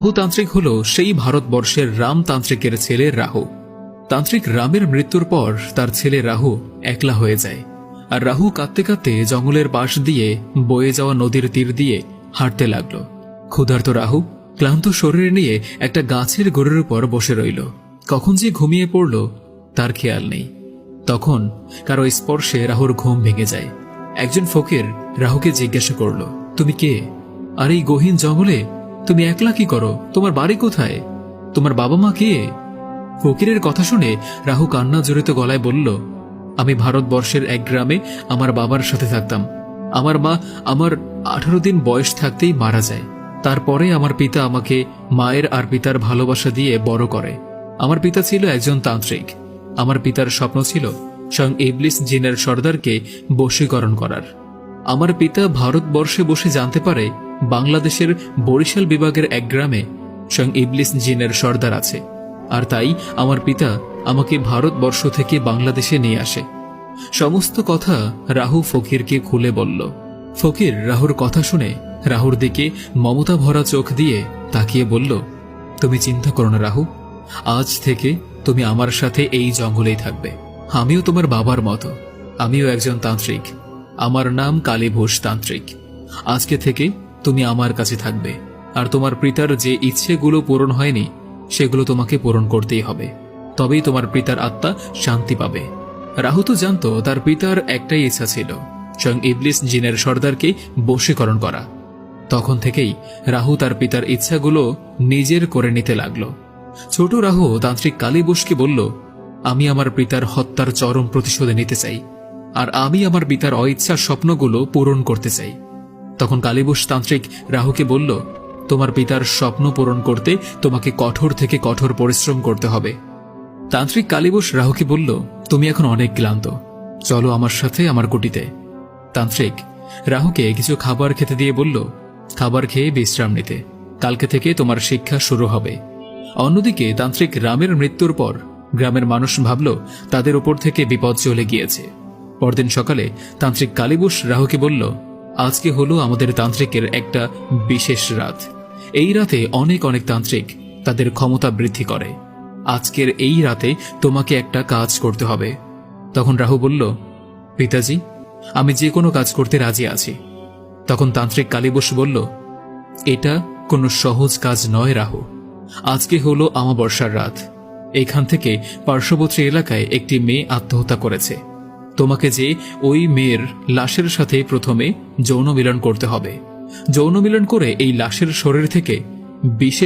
রাহুতান্ত্রিক হল সেই ভারতবর্ষের রামতান্ত্রিকের ছেলে রাহু। তান্ত্রিক রামের মৃত্যুর পর তার ছেলে রাহু একলা হয়ে যায়, আর রাহু কাঁদতে কাঁদতে জঙ্গলের পাশ দিয়ে বয়ে যাওয়া নদীর তীর দিয়ে হাঁটতে লাগল। ক্ষুধার্ত রাহু ক্লান্ত শরীর নিয়ে একটা গাছের গোড়ের উপর বসে রইল। কখন যে ঘুমিয়ে পড়ল তার খেয়াল নেই। তখন কারো স্পর্শে রাহুর ঘুম ভেঙে যায়। একজন ফকির রাহুকে জিজ্ঞাসা করল, তুমি কে? আর এই গহীন জঙ্গলে তুমি একলা কি করো? তোমার বাড়ি কোথায়? তোমার বাবা মা কে? ফকিরের কথা শুনে রাহু কান্না জড়িত গলায় বলল, আমি ভারতবর্ষের এক গ্রামে আমার বাবার সাথে থাকতাম। আমার মা আমার 18 দিন বয়স থাকতেই মারা যায়। তারপরে আমার পিতা আমাকে মায়ের আর পিতার ভালোবাসা দিয়ে বড় করে। আমার পিতা ছিল একজন তান্ত্রিক। আমার পিতার স্বপ্ন ছিল স্বয়ং ইবলিস জিনের সর্দারকে বশীকরণ করার। আমার পিতা ভারতবর্ষে বসে জানতে পারে বাংলাদেশের বরিশাল বিভাগের এক গ্রামে স্বয়ং ইবলিস জিনের সর্দার আছে, আর তাই আমার পিতা আমাকে ভারতবর্ষ থেকে বাংলাদেশে নিয়ে আসে। সমস্ত কথা রাহু ফকিরকে খুলে বলল। ফকির রাহুর কথা শুনে রাহুর দিকে মমতা ভরা চোখ দিয়ে তাকিয়ে বলল, তুমি চিন্তা করো না রাহু, আজ থেকে তুমি আমার সাথে এই জঙ্গলেই থাকবে। আমিও তোমার বাবার মতো, আমিও একজন তান্ত্রিক। আমার নাম কালীঘোষ তান্ত্রিক। আজকে থেকে তুমি আমার কাছে থাকবে, আর তোমার পিতার যে ইচ্ছেগুলো পূরণ হয়নি সেগুলো তোমাকে পূরণ করতেই হবে, তবেই তোমার পিতার আত্মা শান্তি পাবে। রাহু তো জানত তার পিতার একটাই ইচ্ছা ছিল, স্বয়ং ইবলিস জিনের সর্দারকে বশীকরণ করা। তখন থেকেই রাহু তার পিতার ইচ্ছাগুলো নিজের করে নিতে লাগলো। ছোট রাহু তান্ত্রিক কালীবোসকে বলল, আমি আমার পিতার হত্যার চরম প্রতিশোধ নিতে চাই, আর আমি আমার পিতার অইচ্ছার স্বপ্নগুলো পূরণ করতে চাই। তখন কালীবোস তান্ত্রিক রাহুকে বলল, তোমার পিতার স্বপ্ন পূরণ করতে তোমাকে কঠোর থেকে কঠোর পরিশ্রম করতে হবে। তান্ত্রিক কালীবোস রাহুকে বলল, তুমি এখন অনেক ক্লান্ত, চলো আমার সাথে আমার কুটিতে। তান্ত্রিক রাহুকে কিছু খাবার খেতে দিয়ে বলল, খাবার খেয়ে বিশ্রাম নিতে, কালকে থেকে তোমার শিক্ষা শুরু হবে। অন্যদিকে তান্ত্রিক রামের মৃত্যুর পর গ্রামের মানুষ ভাবল তাদের উপর থেকে বিপদ চলে গিয়েছে। পরদিন সকালে তান্ত্রিক কালীবোস রাহুকে বলল, আজকে হলো আমাদের তান্ত্রিকের একটা বিশেষ রাত। এই রাতে অনেক অনেক তান্ত্রিক তাদের ক্ষমতা বৃদ্ধি করে। আজকের এই রাতে তোমাকে একটা কাজ করতে হবে। তখন রাহু বলল, পিতাজি, আমি যে কোনো কাজ করতে রাজি আছি। তখন তান্ত্রিক কালীবোস বলল, এটা কোনো সহজ কাজ নয় রাহু। আজকে হলো অমাবস্যার রাত। এখান থেকে পার্শ্ববর্তী এলাকায় একটি মেয়ে আত্মহত্যা করেছে। তোমাকে যে ওই মেয়ের লাশের সাথে প্রথমে যৌন মিলন করতে হবে। যৌন মিলন করে এই লাশের শরীর থেকে বিশেষ